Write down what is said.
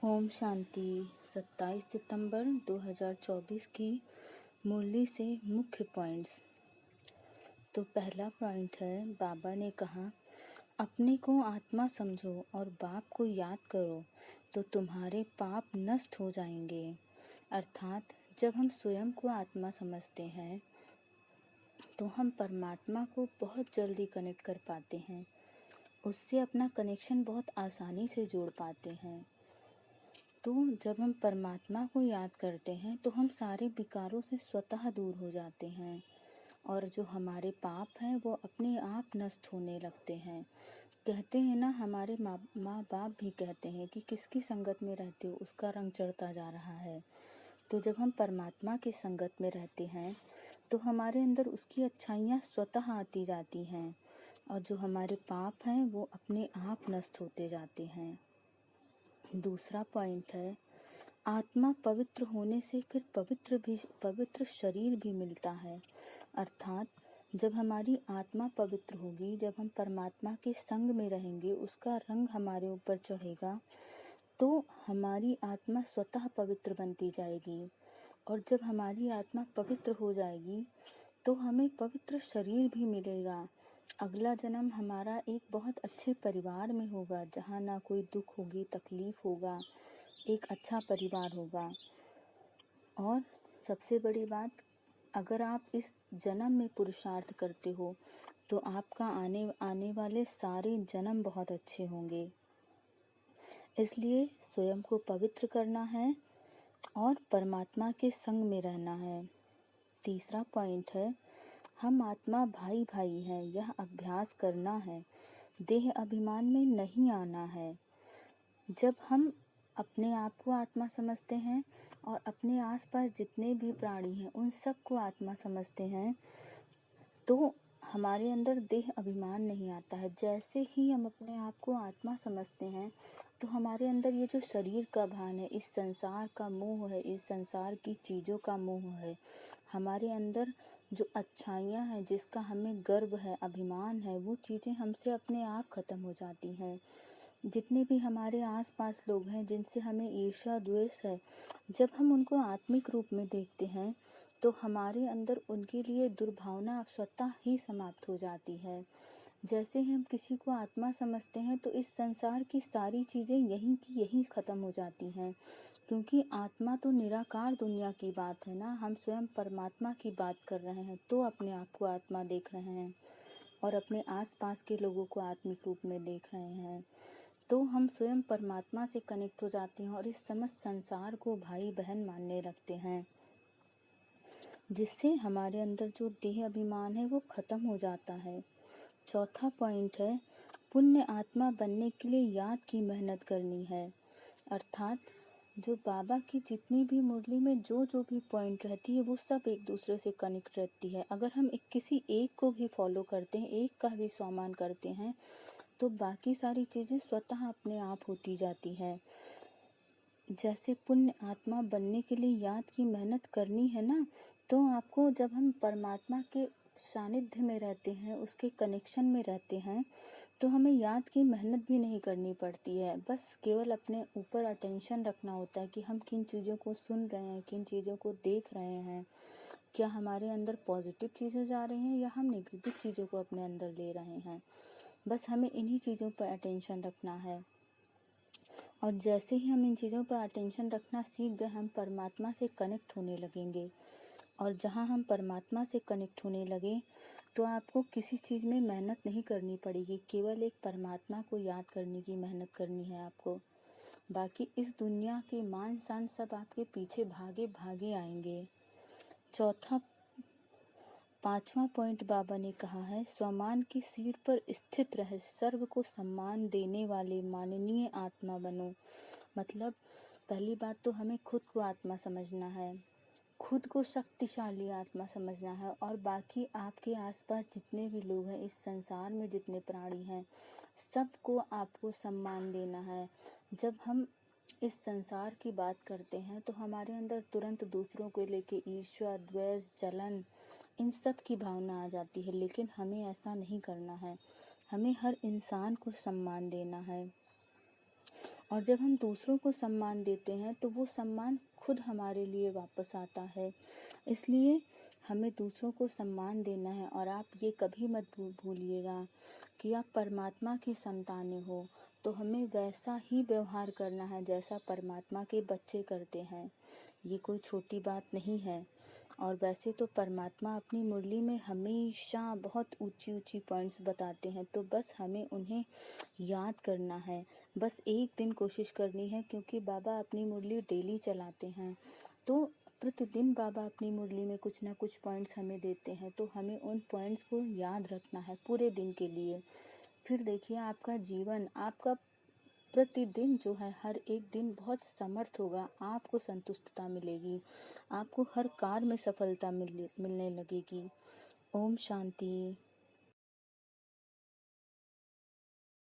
ओम शांति। 27 सितंबर 2024 की मुरली से मुख्य पॉइंट्स। तो पहला पॉइंट है, बाबा ने कहा अपने को आत्मा समझो और बाप को याद करो तो तुम्हारे पाप नष्ट हो जाएंगे। अर्थात जब हम स्वयं को आत्मा समझते हैं तो हम परमात्मा को बहुत जल्दी कनेक्ट कर पाते हैं, उससे अपना कनेक्शन बहुत आसानी से जोड़ पाते हैं। तो जब हम परमात्मा को याद करते हैं तो हम सारे विकारों से स्वतः दूर हो जाते हैं और जो हमारे पाप हैं वो अपने आप नष्ट होने लगते हैं। कहते हैं ना, हमारे माँ बाप भी कहते हैं कि किसकी संगत में रहते हो उसका रंग चढ़ता जा रहा है। तो जब हम परमात्मा की संगत में रहते हैं तो हमारे अंदर उसकी अच्छाइयाँ स्वतः आती जाती हैं और जो हमारे पाप हैं वो अपने आप नष्ट होते जाते हैं। दूसरा पॉइंट है, आत्मा पवित्र होने से फिर पवित्र शरीर भी मिलता है। अर्थात जब हमारी आत्मा पवित्र होगी, जब हम परमात्मा के संग में रहेंगे, उसका रंग हमारे ऊपर चढ़ेगा तो हमारी आत्मा स्वतः पवित्र बनती जाएगी और जब हमारी आत्मा पवित्र हो जाएगी तो हमें पवित्र शरीर भी मिलेगा। अगला जन्म हमारा एक बहुत अच्छे परिवार में होगा जहाँ ना कोई दुख होगी, तकलीफ होगा, एक अच्छा परिवार होगा। और सबसे बड़ी बात, अगर आप इस जन्म में पुरुषार्थ करते हो तो आपका आने वाले सारे जन्म बहुत अच्छे होंगे। इसलिए स्वयं को पवित्र करना है और परमात्मा के संग में रहना है। तीसरा पॉइंट है, हम आत्मा भाई भाई हैं, यह अभ्यास करना है, देह अभिमान में नहीं आना है। जब हम अपने आप को आत्मा समझते हैं और अपने आसपास जितने भी प्राणी हैं उन सब को आत्मा समझते हैं तो हमारे अंदर देह अभिमान नहीं आता है। जैसे ही हम अपने आप को आत्मा समझते हैं तो हमारे अंदर ये जो शरीर का भान है, इस संसार का मोह है, इस संसार की चीज़ों का मोह है, हमारे अंदर जो अच्छाइयाँ हैं, जिसका हमें गर्व है, अभिमान है, वो चीज़ें हमसे अपने आप ख़त्म हो जाती हैं। जितने भी हमारे आसपास लोग हैं जिनसे हमें ईर्ष्या द्वेष है, जब हम उनको आत्मिक रूप में देखते हैं तो हमारे अंदर उनके लिए दुर्भावना स्वतः ही समाप्त हो जाती है। जैसे ही हम किसी को आत्मा समझते हैं तो इस संसार की सारी चीज़ें यहीं की यहीं ख़त्म हो जाती हैं, क्योंकि आत्मा तो निराकार दुनिया की बात है ना। हम स्वयं परमात्मा की बात कर रहे हैं तो अपने आप को आत्मा देख रहे हैं और अपने आसपास के लोगों को आत्मिक रूप में देख रहे हैं। तो हम स्वयं परमात्मा से कनेक्ट हो जाते हैं और इस समस्त संसार को भाई बहन मानने लगते हैं, जिससे हमारे अंदर जो देह अभिमान है वो खत्म हो जाता है। चौथा पॉइंट है, पुण्य आत्मा बनने के लिए याद की मेहनत करनी है। अर्थात जो बाबा की जितनी भी मुरली में जो भी पॉइंट रहती है वो सब एक दूसरे से कनेक्ट रहती है। अगर हम किसी एक को भी फॉलो करते हैं, एक का भी सम्मान करते हैं तो बाकी सारी चीज़ें स्वतः अपने आप होती जाती है। जैसे पुण्य आत्मा बनने के लिए याद की मेहनत करनी है ना, तो आपको जब हम परमात्मा के सानिध्य में रहते हैं, उसके कनेक्शन में रहते हैं, तो हमें याद की मेहनत भी नहीं करनी पड़ती है। बस केवल अपने ऊपर अटेंशन रखना होता है कि हम किन चीज़ों को सुन रहे हैं, किन चीज़ों को देख रहे हैं, क्या हमारे अंदर पॉजिटिव चीज़ें जा रही हैं या हम नेगेटिव चीज़ों को अपने अंदर ले रहे हैं। बस हमें इन्हीं चीज़ों पर अटेंशन रखना है और जैसे ही हम इन चीज़ों पर अटेंशन रखना सीख गए, हम परमात्मा से कनेक्ट होने लगेंगे। और जहाँ हम परमात्मा से कनेक्ट होने लगे तो आपको किसी चीज़ में मेहनत नहीं करनी पड़ेगी, केवल एक परमात्मा को याद करने की मेहनत करनी है आपको। बाकी इस दुनिया के मान शान सब आपके पीछे भागे भागे आएंगे। पांचवा पॉइंट बाबा ने कहा है, स्वमान की सीट पर स्थित रह सर्व को सम्मान देने वाले माननीय आत्मा बनो। मतलब पहली बात तो हमें खुद को आत्मा समझना है, खुद को शक्तिशाली आत्मा समझना है और बाकी आपके आसपास जितने भी लोग हैं, इस संसार में जितने प्राणी हैं, सबको आपको सम्मान देना है। जब हम इस संसार की बात करते हैं तो हमारे अंदर तुरंत दूसरों को लेके ईर्ष्या, द्वेष, जलन, इन सब की भावना आ जाती है, लेकिन हमें ऐसा नहीं करना है। हमें हर इंसान को सम्मान देना है और जब हम दूसरों को सम्मान देते हैं तो वो सम्मान खुद हमारे लिए वापस आता है। इसलिए हमें दूसरों को सम्मान देना है। और आप ये कभी मत भूलिएगा कि आप परमात्मा की संतानें हो, तो हमें वैसा ही व्यवहार करना है जैसा परमात्मा के बच्चे करते हैं। ये कोई छोटी बात नहीं है। और वैसे तो परमात्मा अपनी मुरली में हमेशा बहुत ऊंची ऊंची पॉइंट्स बताते हैं, तो बस हमें उन्हें याद करना है। बस एक दिन कोशिश करनी है, क्योंकि बाबा अपनी मुरली डेली चलाते हैं, तो प्रतिदिन बाबा अपनी मुरली में कुछ ना कुछ पॉइंट्स हमें देते हैं, तो हमें उन पॉइंट्स को याद रखना है पूरे दिन के लिए। फिर देखिए आपका जीवन, आपका प्रतिदिन जो है, हर एक दिन बहुत समर्थ होगा, आपको संतुष्टता मिलेगी, आपको हर कार्य में सफलता मिलने लगेगी। ओम शांति।